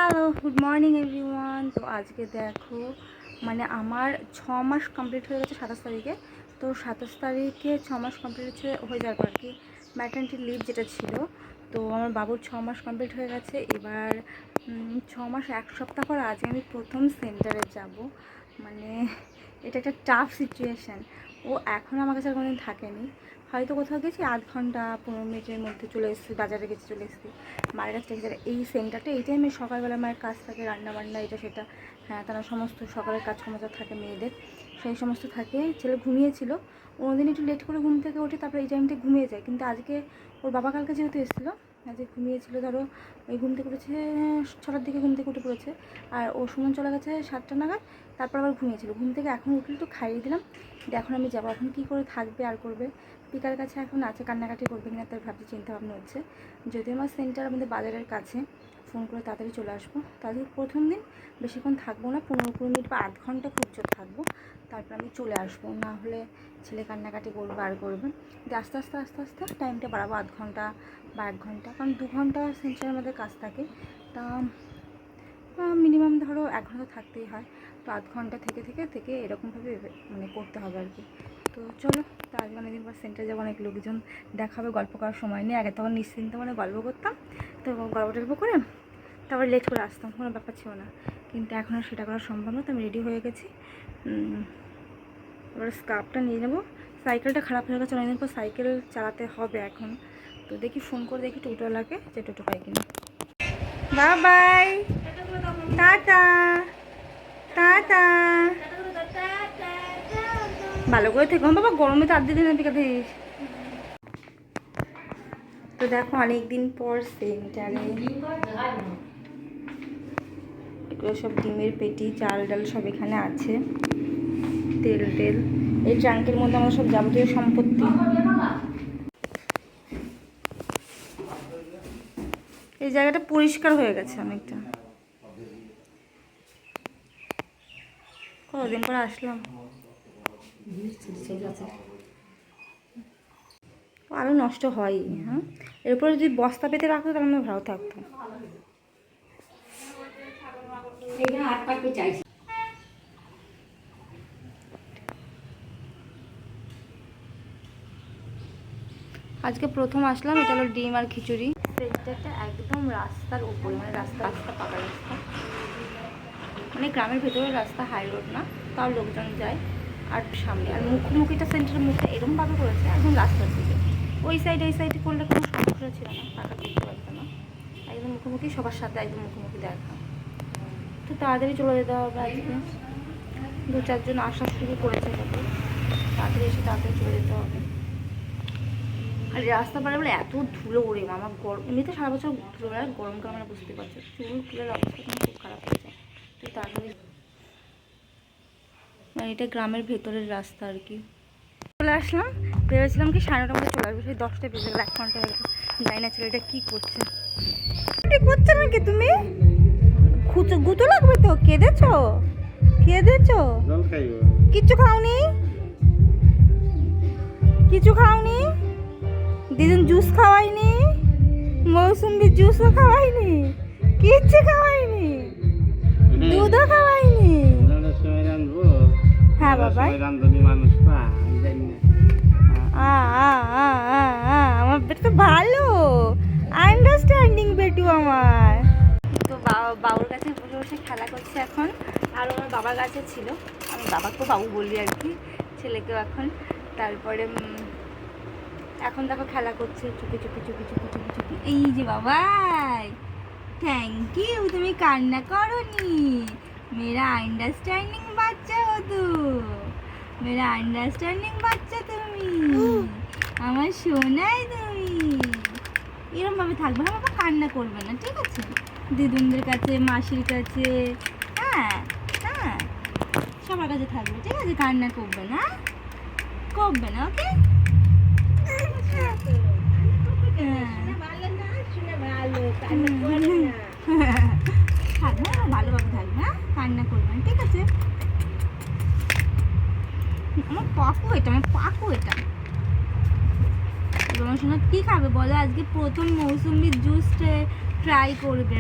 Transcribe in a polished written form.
Hello, good morning everyone. তো আজকে দেখো মানে আমার 6 মাস কমপ্লিট হয়ে গেছে 27 তারিখে। তো 27 তারিখে 6 মাস কমপ্লিট হয়ে যাওয়ার পর কি ম্যাটারনিটি লিভ যেটা ছিল, তো আমার বাবুর 6 মাস কমপ্লিট হয়ে গেছে। এবার 6 মাস 1 সপ্তাহ পর আজকে আমি প্রথম সেন্টারে যাব। মানে এটা একটা টাফ সিচুয়েশান। ও এখন আমার কাছে আর কোনোদিন থাকেনি, হয়তো কোথাও গেছি 8 ঘন্টা 15 মিনিটের মধ্যে চলে এসেছি, বাজারে গেছি চলে এসেছি মায়ের কাছ থেকে। এই সেন্টারটা এই টাইমে সকালবেলা মায়ের কাজ থাকে, রান্নাবান্না এটা সেটা, হ্যাঁ তারা সমস্ত সকালের কাজকর্ম যা থাকে মেয়েদের সেই সমস্ত থাকে। ছেলে ঘুমিয়েছিল, অন্যদিন একটু লেট করে ঘুম থেকে ওঠে, তারপরে এই টাইমটা ঘুমিয়ে যায়। কিন্তু আজকে ওর বাবা কালকে যেহেতু এসেছিলো, আজকে ঘুমিয়েছিল, ধরো ওই ঘুম থেকে উঠেছে 6টার দিকে, ঘুম থেকে উঠে পড়েছে। আর ও সুমন চলে গেছে 7টা নাগাদ, তারপর আবার ঘুমিয়েছিল। ঘুম থেকে এখন উঠলে একটু খাইয়ে দিলাম, এখন আমি যাবো। এখন কী করে থাকবে আর করবে, পিকার কাছে এখন আছে, কান্নাকাটি করবে কিনা তার ভাবছি, চিন্তা ভাবনা হচ্ছে। যদি আমার সেন্টার আমাদের বাজারের কাছে, ফোন করে তাড়াতাড়ি চলে আসবো। তাহলে প্রথম দিন বেশিক্ষণ থাকবো না, 15-20 মিনিট বা 8 ঘন্টা খুব জোর থাকবো, তারপর আমি চলে আসবো। না হলে ছেলে কান্নাকাটি করবে আর করবে। কিন্তু আস্তে আস্তে আস্তে আস্তে টাইমটা বাড়াবো, 8 ঘন্টা বা 1 ঘন্টা, কারণ 2 ঘন্টা সেন্টারের মধ্যে কাজ থাকে। তা মিনিমাম ধরো 1 ঘন্টা থাকতেই হয়, তো 8 ঘন্টা থেকে থেকে থেকে এরকমভাবে মানে করতে হবে আর কি। তো চলো, তো আজকে অনেকদিন পর সেন্টারে যাবো, অনেক লোকজন দেখা হবে, গল্প করার সময় নেই। আগে তখন নিশ্চিন্তে মানে গল্প করতাম, তো গল্প টল্প করে তারপর লেট করে আসতাম, কোনো ব্যাপার ছিল না। কিন্তু এখন আর সেটা করা সম্ভব না। তো আমি রেডি হয়ে গেছি, এবার স্কার্ফটা নিয়ে নেবো। সাইকেলটা খারাপ হয়ে গেছে, অনেকদিন পর সাইকেল চালাতে হবে এখন। তো দেখি ফোন করে দেখি টোটোওয়ালাকে যে টোটো পাই কিনা। বাই বাই, টাটা টাটা, ভালো করে থেকো বাবা, গরমে তো আর দিদি না পিকা দিস। তো দেখো অনেকদিন পর সেন্টারে এগুলো সব ডিমের পেটি, চাল ডাল সব এখানে আছে, তেল টেল। এই ট্রাঙ্কের মধ্যে আমার সব যাবতীয় সম্পত্তি। এই জায়গাটা পরিষ্কার হয়ে গেছে অনেকটা, কতদিন পর আসলাম। আরও নষ্ট হয়ই, হ্যাঁ এরপরে যদি বস্তা পেতে রাখতো তাহলে আমার ভালো থাকতো। আজকে প্রথম আসলাম, এটা হলো ডিম আর খিচুড়ি। সেন্টারটা একদম রাস্তার উপরে, মানে রাস্তা পাকা রাস্তা, মানে গ্রামের ভেতরের রাস্তা, হাই রোড না, তাও লোকজন যায়। আর সামনে আর মুখোমুখিটা সেন্টারের মুখটা এরকমভাবে করেছে একদম রাস্তার দিকে। ওই সাইড এই সাইডে করলে কোনো সমস্যা ছিল না, টাকা দিতে পারতো না, একদম মুখোমুখি, সবার সাথে একদম মুখোমুখি দেখা। তো তাড়াতাড়ি চলে যেতে হবে আজকে, 2-4 জন আসা শুরু করেছে, তাড়াতাড়ি এসে তাড়াতাড়ি চলে যেতে হবে। আর রাস্তা পারে বলে এত ধুলো ওড়ে, আমার গরম এমনিতে সারা বছর ধুলো বেড়ায়, গরমকাল আমরা বুঝতে পারছি, চুল ফুলের অবস্থা কিন্তু খুব খারাপ হয়ে যায়। তো তাড়াতাড়ি, মানে এটা গ্রামের ভেতরের রাস্তা আর কি। চলে আসলাম, ভেবেছিলাম কি 9:30টার মধ্যে চলে আসবো, সেই 10টায় বেজে গেল, 1 ঘন্টা হয়ে গেল। জানি না ছেলেটা কী করছে, করছে নাকি তুমি? গুতো লাগবে তো, কেঁদেছো? কেঁদেছো? কিচ্ছু খাওনি? কিছু খাওনি? দিদিন জুস খাওয়াইনি, মৌসুম্বি জুসও খাওয়াইনি, কিচ্ছু খাওয়াইনি, দুধও খাওয়াইনি? হ্যাঁ বাবা, আমার বেটা তো ভালো, আন্ডারস্ট্যান্ডিং বেটু আমার। তো বাবুর কাছে বসে বসে খেলা করছে এখন, আর আমার বাবার কাছে ছিল, আমি বাবাকেও বাবু বলি আর কি, ছেলেকেও এখন। তারপরে এখন দেখো খেলা করছে, চুপি চুপি চুপি চুপি চুপি চুপি। এই যে বাবাই, থ্যাংক ইউ, তুমি কান্না করোনি, মেরা আন্ডারস্ট্যান্ডিং বাচ্চা হো তো, মেরা আন্ডারস্ট্যান্ডিং বাচ্চা তুমি, আমার সোনাই তুমি। এরমভাবে থাকবে, হ্যাঁ বাবা, কান্না করবে না, ঠিক আছে? দিদুনদের কাছে, মাসির কাছে, হ্যাঁ হ্যাঁ, সবার কাছে থাকবে, ঠিক আছে? কান্না করবে না, করবে না, ওকে? ভালোভাবে থাকবে, হ্যাঁ, কান্না করবেন, ঠিক আছে? আমার পাকু এটা, আমার পাকু এটা। তোমার সঙ্গে কী খাবে বলো? আজকে প্রথম মৌসুম্বির জুস ট্রাই করবে।